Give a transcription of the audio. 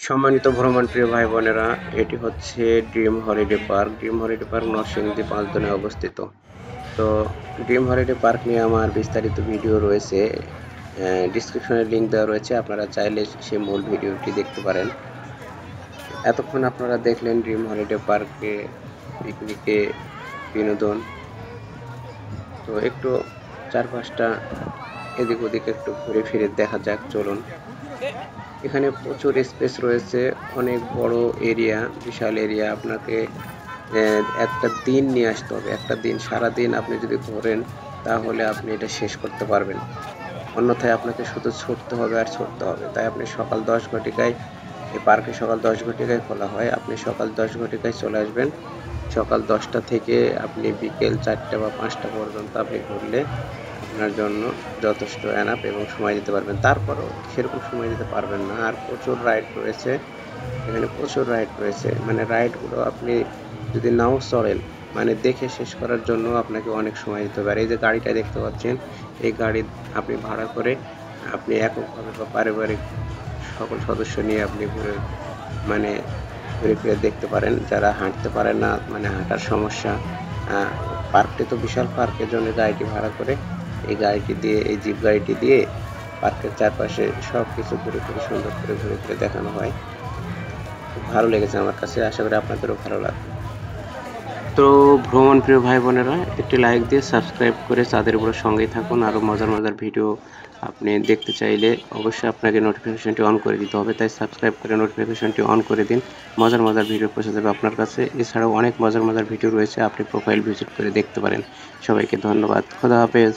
সম্মানিত ভ্রমণ প্রিয় ভাই বোনেরা, এটি হচ্ছে dream holiday park. Dream holiday park Narsingdi 5 জনে অবস্থিত। তো ড্রিম হলিডে পার্ক নিয়ে আমার বিস্তারিত ভিডিও রয়েছে, ডিসক্রিপশনে লিঙ্ক দেওয়া রয়েছে, আপনারা চাইলে সেই মূল ভিডিওটি দেখতে পারেন। এতক্ষণ আপনারা দেখলেন ড্রিম হলিডে পার্কে পিকনিকে বিনোদন। তো একটু চারপাশটা এদিক ওদিক একটু ঘুরে ফিরে দেখা যাক, চলুন। এখানে প্রচুর স্পেস রয়েছে, অনেক বড় এরিয়া, বিশাল এরিয়া। আপনাকে একটা দিন নিয়ে আসতে হবে, একটা দিন, সারা দিন আপনি যদি ঘোরেন তাহলে আপনি এটা শেষ করতে পারবেন, অন্যথায় আপনাকে শুধু ছুটতে হবে আর ছুটতে হবে। তাই আপনি সকাল 10 ঘটিকায়, এই পার্কে সকাল 10 ঘটিকায় খোলা হয়, আপনি সকাল 10 ঘটিকায় চলে আসবেন। সকাল 10টা থেকে আপনি বিকেল 4টা বা 5টা পর্যন্ত আপনি ঘুরলে আপনার জন্য যথেষ্ট এনাফ এবং সময় দিতে পারবেন। তারপরও সেরকম সময় দিতে পারবেন না। আর প্রচুর রাইড রয়েছে এখানে, প্রচুর রাইড রয়েছে। মানে রাইডগুলো আপনি যদি নাও চড়েন, মানে দেখে শেষ করার জন্য আপনাকে অনেক সময় দিতে পারে। এই যে গাড়িটা দেখতে পাচ্ছেন, এই গাড়ি আপনি ভাড়া করে আপনি এককভাবে বা পারিবারিক সকল সদস্য নিয়ে আপনি ঘুরে ফিরে দেখতে পারেন। যারা হাঁটতে পারে না, মানে হাঁটার সমস্যা, পার্কটি তো বিশাল, পার্কের জন্য গাড়িটি ভাড়া করে এই গাড়িটি দিয়ে, এই জিপ গাড়িটি দিয়ে পার্কের চারপাশে সব কিছু ঘুরে ফিরে, সুন্দর করে ঘুরে ফিরে দেখানো হয়। খুব ভালো লেগেছে আমার কাছে, আশা করি আপনাদেরও ভালো লাগবে। তো ভ্রমণ প্রিয় ভাই বোনেরা, একটি লাইক দিয়ে সাবস্ক্রাইব করে তাদের উপর সঙ্গেই থাকুন। আরও মজার মজার ভিডিও আপনি দেখতে চাইলে অবশ্যই আপনাকে নোটিফিকেশনটি অন করে দিতে হবে, তাই সাবস্ক্রাইব করে নোটিফিকেশনটি অন করে দিন। মজার মজার ভিডিও পৌঁছে যাবে আপনার কাছে। এছাড়াও অনেক মজার মজার ভিডিও রয়েছে, আপনি প্রোফাইল ভিজিট করে দেখতে পারেন। সবাইকে ধন্যবাদ, খোদা হাফেজ।